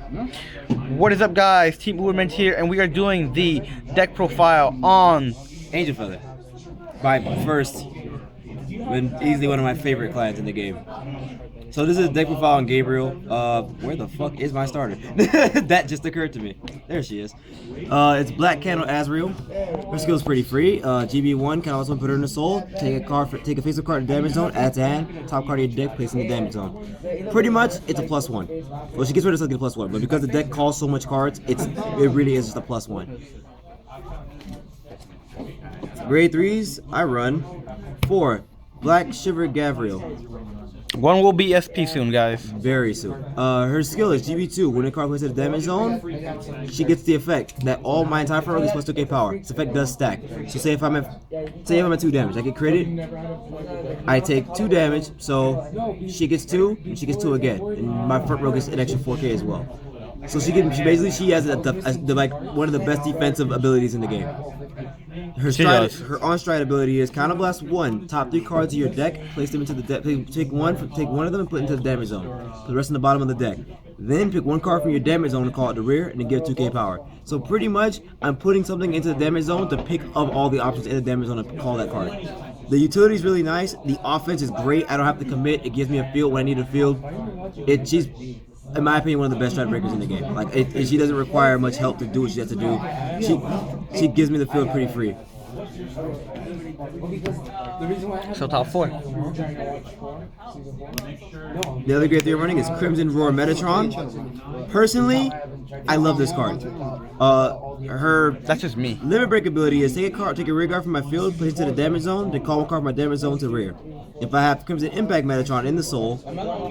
What is up, guys? Team Uberman here, and we are doing the deck profile on Angel Feather. By first, easily one of my favorite clans in the game. So this is a deck profile on Gavrail. Where the fuck is my starter? That just occurred to me. There she is. It's Black Candle Azrael. Her skill's pretty free. GB1 can also put her in the soul. Take a face-up card in the damage zone. Add to hand. Top card of your deck, place in the damage zone. Pretty much, it's a +1. Well, she gets rid of something +1, but because the deck calls so much cards, it really is just a +1. Grade 3s, I run 4 Black Shiver Gavrail. one will be SP soon, guys. Very soon. Her skill is GB2. When a card plays in the damage zone, she gets the effect that all my entire front row gets +2k power. This effect does stack. So say if I'm at 2 damage, I get critted. I take 2 damage, so she gets 2, and she gets 2 again, and my front row gets an extra 4k as well. So she has like one of the best defensive abilities in the game. Her on-stride ability is Counterblast 1. Top 3 cards of your deck, place them into the deck. Take one of them and put it into the damage zone. Put the rest in the bottom of the deck. Then pick 1 card from your damage zone and call it the rear, and then give 2k power. So pretty much, I'm putting something into the damage zone to pick up all the options in the damage zone and call that card. The utility is really nice. The offense is great. I don't have to commit. It gives me a field when I need a field. She's, in my opinion, one of the best stride breakers in the game. Like she doesn't require much help to do what she has to do. She gives me the field pretty free. So top 4. The other grade 3 I'm running is Crimson Roar Metatron. Personally, I love this card. That's just me. Limit break ability is take a rear guard from my field, place it to the damage zone, then call 1 card from my damage zone to rear. If I have Crimson Impact Metatron in the soul,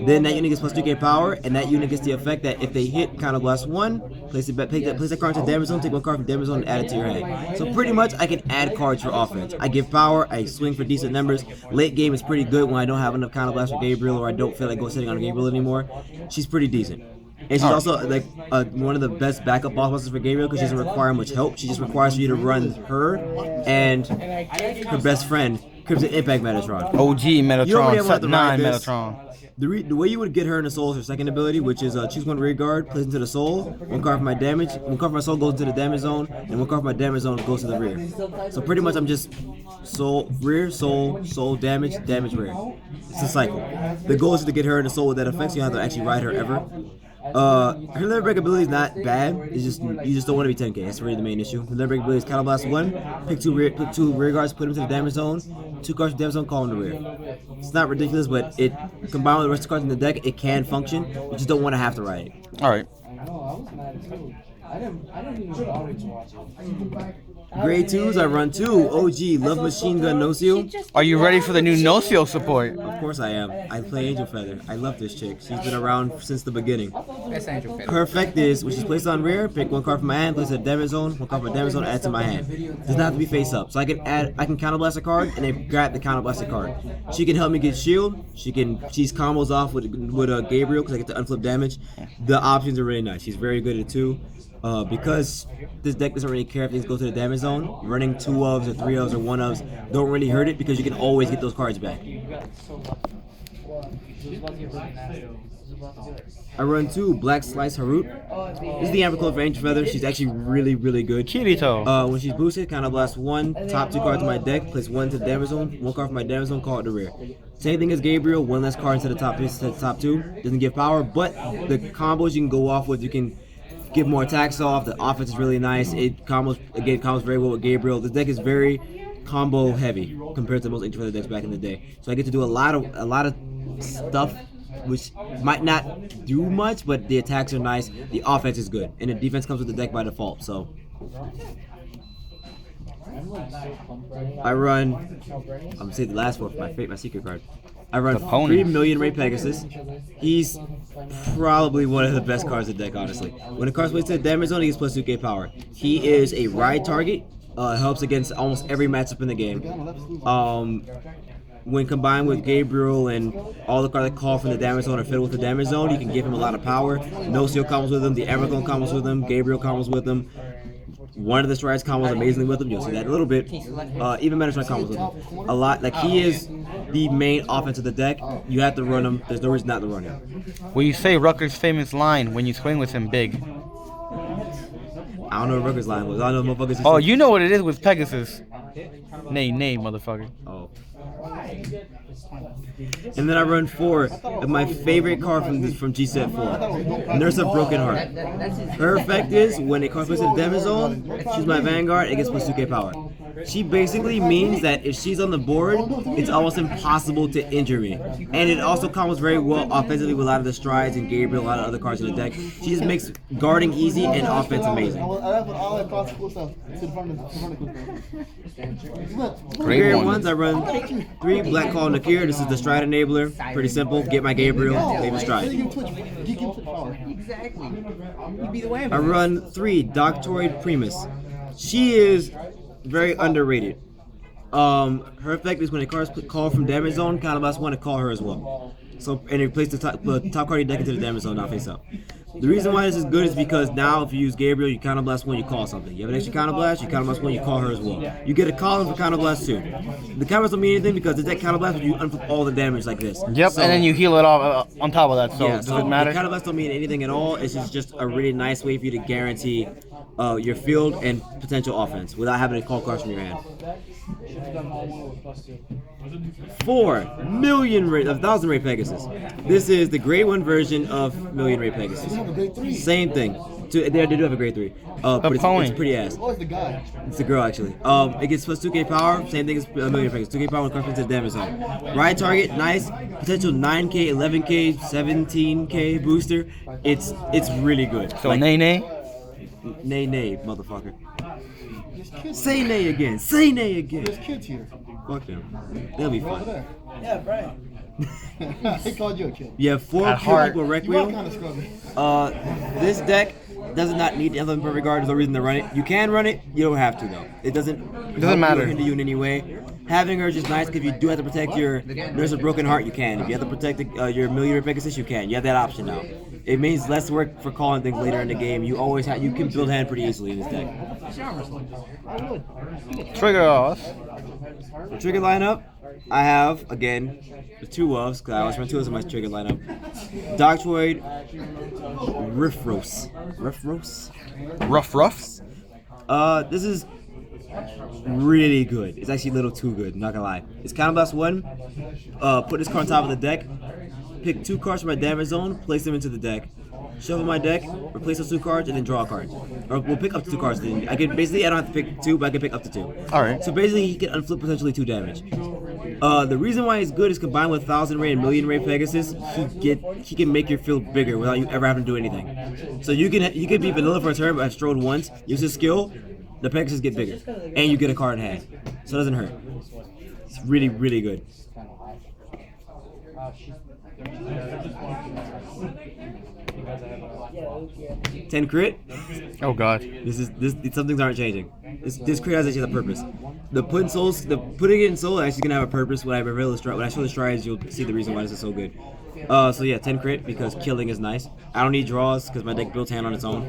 then that unit gets +2k power, and that unit gets the effect that if they hit Counterblast 1, place that card to the damage zone, take 1 card from damage zone and add it to your hand. So pretty much I can add cards for offense. I give power, I swing for decent numbers. Late game is pretty good when I don't have enough Counterblast for Gavrail or I don't feel like sitting on Gavrail anymore. She's pretty decent. And she's also like one of the best backup boss bosses for Gavrail because she doesn't require much help. She just requires you to run her and her best friend, Crimson Impact Metatron. OG Metatron, You don't really have to 9 ride this. Metatron. The way you would get her in the soul is her second ability, which is choose 1 rear guard, place into the soul, 1 card from my damage, 1 card from my soul goes into the damage zone, and 1 card from my damage zone goes to the rear. So pretty much I'm just soul, rear, soul, damage, rear. It's a cycle. The goal is to get her in the soul with that effect, so you don't have to actually ride her ever. Her limit break ability is not bad. It's just you just don't want to be 10k. That's really the main issue. The limit break ability is Counterblast 1. Pick 2 rear guards, put them to the damage zone. 2 cards from the damage zone, call them to rear. It's not ridiculous, but it combined with the rest of the cards in the deck, it can function. You just don't want to have to ride it. All right. Grade 2s, I run 2 OG Love Machine Gun No Seal. Are you ready for the new no seal support? Of course I am. I play Angel Feather. I love this chick. She's been around since the beginning. Her effect is, when she's placed on rear, pick 1 card from my hand, place it in the damage zone, 1 card from my damage zone, add to my hand. Does not have to be face up. So I can counterblast a card and then grab the counterblasted card. She can help me get shield. She's combos off with Gavrail because I get to unflip damage. The options are really nice. She's very good at it too. Because this deck doesn't really care if things go to the damage zone, running 2 ofs or 3 ofs or 1 ofs don't really hurt it because you can always get those cards back. I run 2 Black Slice Harut. This is the amber code for Angel Feather. She's actually really good. Kirito. When she's boosted, Counterblast 1, top 2 cards in my deck, place 1 to the damage zone, 1 card from my damage zone, call it the rear. Same thing as Gavrail, 1 less card instead of top 2. Doesn't give power, but the combos you can go off with, you can give more attacks off. The offense is really nice. It combos very well with Gavrail. This deck is very combo heavy compared to most Angel Feather decks back in the day. So I get to do a lot of stuff which might not do much, but the attacks are nice. The offense is good, and the defense comes with the deck by default. So I run. I'm gonna say the last one for my secret card. I run 3 million Ray Pegasus. He's probably one of the best cards in the deck, honestly. When a card's placed in the damage zone, he gets +2k power. He is a ride target. Helps against almost every matchup in the game. When combined with Gavrail and all the cards that call from the damage zone or fiddle with the damage zone, you can give him a lot of power. No Seal combos with him, the Everclone combos with him, Gavrail combos with him. One of the strides combos amazingly with him. You'll see that a little bit. Even Metatron combos with him. A lot. Like, he is the main offense of the deck. You have to run him. There's no reason not to run him. Well, you say Rucker's famous line when you swing with him big. I don't know what Rucker's line was. I don't know motherfuckers. Oh, you know what it is with Pegasus. Nay, motherfucker. Oh. And then I run 4 of my favorite card from G Set 4. Nurse of Broken Heart. Her effect is when a card plays in the damage zone, choose my Vanguard, it gets plus 2k power. She basically means that if she's on the board, it's almost impossible to injure me. And it also combos very well offensively with a lot of the strides and Gavrail, a lot of other cards in the deck. She just makes guarding easy and offense amazing. Great ones, I run 3 Black Call Nakir. This is the stride enabler. Pretty simple. Get my Gavrail, save a stride. I run 3 Doctoid Primus. She is very underrated. Her effect is when a card is called from damage zone, counterblast one to call her as well. So, and it places the top card of your deck into the damage zone, not face up. The reason why this is good is because now if you use Gavrail, you counterblast one, you call something. You have an extra counterblast, you counterblast one, you call her as well. You get a column for counterblast too. The counterblast don't mean anything because the deck counterblast, you unflip all the damage like this. Yep, so, and then you heal it off on top of that. So yeah, does it matter? The counterblast don't mean anything at all. It's just a really nice way for you to guarantee your field and potential offense without having to call cards from your hand. 4 million rate of 1,000 rate Pegasus. This is the grade 1 version of million rate Pegasus. Same thing. They do have a grade 3. But it's pretty ass. Oh, it's the guy. It's the girl actually. It gets plus 2k power. Same thing as a million Pegasus. 2k power when it comes to the damage zone. Ride target, nice. Potential 9k, 11k, 17k booster. It's really good. So like, nay, motherfucker. Say nay again. Say nay again. There's kids here. Fuck them. They'll be fine. Yeah, Brian. They called you a kid. You have 4 At heart. Pure You are Requiem. kind of scrubby. This deck does not need the Emblem Perfect Guard. There's no reason to run it. You can run it. You don't have to though. It doesn't matter. Hinder you in any way. Having her is just nice because if you do have to protect your Nurse of Broken Heart, you can. If you have to protect your Million Pegasus, you can. You have that option now. It means less work for calling things later in the game. You can build hand pretty easily in this deck. Trigger off. For trigger lineup, I have again the 2 wolves because I always run 2 wolves in my trigger lineup. Doctoid, Roughs. This is really good. It's actually a little too good, not gonna lie. It's counterblast 1. Put this card on top of the deck. Pick 2 cards from my damage zone, place them into the deck. Shuffle my deck, replace those 2 cards, and then draw a card. Or we'll pick up to 2 cards. Then I can basically I don't have to pick 2, but I can pick up to 2. All right. So basically, he can unflip potentially 2 damage. The reason why he's good is combined with 1,000 rate and million rate Pegasus, he can make your field bigger without you ever having to do anything. So you can be vanilla for a turn, but have strode once, use his skill, the Pegasus get bigger, and you get a card in hand, so it doesn't hurt. It's really, really good. 10 crit. Oh god. Some things aren't changing. This crit has actually a purpose. Putting it in soul actually gonna have a purpose. When I show the strides, you'll see the reason why this is so good. So yeah, 10 crit because killing is nice. I don't need draws because my deck builds hand on its own.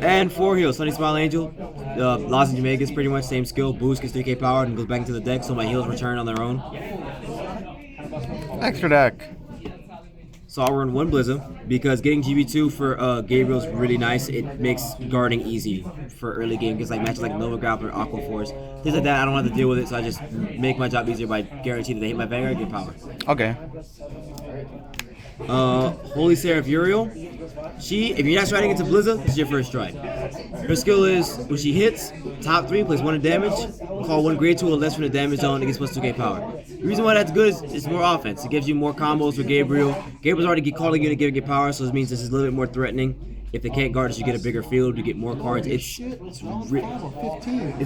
And 4 heals. Sunny Smile Angel. Lozenge Megas pretty much same skill. Boost gets 3k power and goes back into the deck, so my heals return on their own. Extra deck. So I'll run 1 Blizzard because getting GB2 for Gavrail is really nice. It makes guarding easy for early game because like matches like Nova Grappler, Aqua Force, things like that. I don't have to deal with it, so I just make my job easier by guaranteeing that they hit my Vanguard, get power. Okay. Holy Seraph Uriel. If you're not striding into Blizzard, this is your first stride. Her skill is when she hits, top 3, plays 1 in damage, call 1 grade 2 or less from the damage zone, it gets plus 2k power. The reason why that's good is it's more offense. It gives you more combos with Gavrail. Gavrail's already calling you to give it power, so it means this is a little bit more threatening. If they can't guard us, you get a bigger field, you get more cards. It's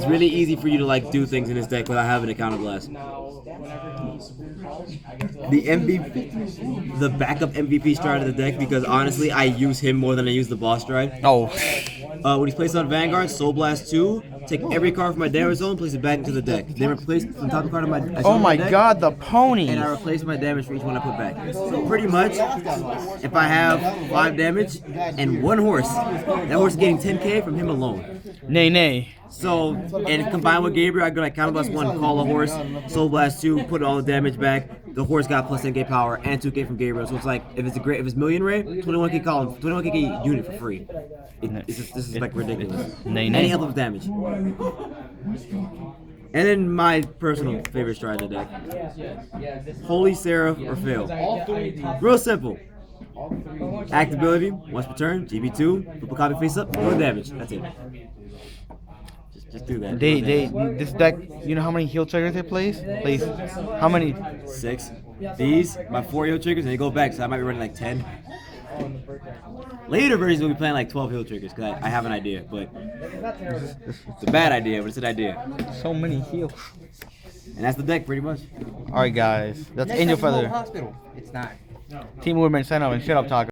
really easy for you to like do things in this deck without having a counterblast. The backup MVP stride of the deck, because honestly I use him more than I use the boss stride. Oh. When he's placed on Vanguard, Soul Blast 2, take every card from my damage zone, place it back into the deck. Then replace the top card of my Oh my god, the pony! and I replace my damage for each one I put back. So pretty much, if I have 5 damage and 1 horse, that horse is getting 10k from him alone. Nay, nay. So, and combined with Gavrail, I go like Counterblast 1, call a horse, Soul Blast 2, put all the damage back. The horse got plus 10k power and 2k from Gavrail. So it's like, if it's Million Ray, 21k column, 21k unit for free. This is like ridiculous. Nay, And he nay. health with damage. And then my personal favorite stride of the deck. Holy Seraph or Fail. Real simple. Act ability, once per turn, GB2, flip a copy face up, no damage. That's it. Just do that. This deck, you know how many heal triggers it plays? How many? 6. These, my 4 heal triggers, and they go back, so I might be running like 10. Later versions will be playing like 12 heal triggers, because I have an idea, but it's a bad idea, but it's an idea. So many heals. And that's the deck, pretty much. Alright guys, that's Angel Feather. Hospital. It's not. Team Woodman, sign up and shut up, Taco.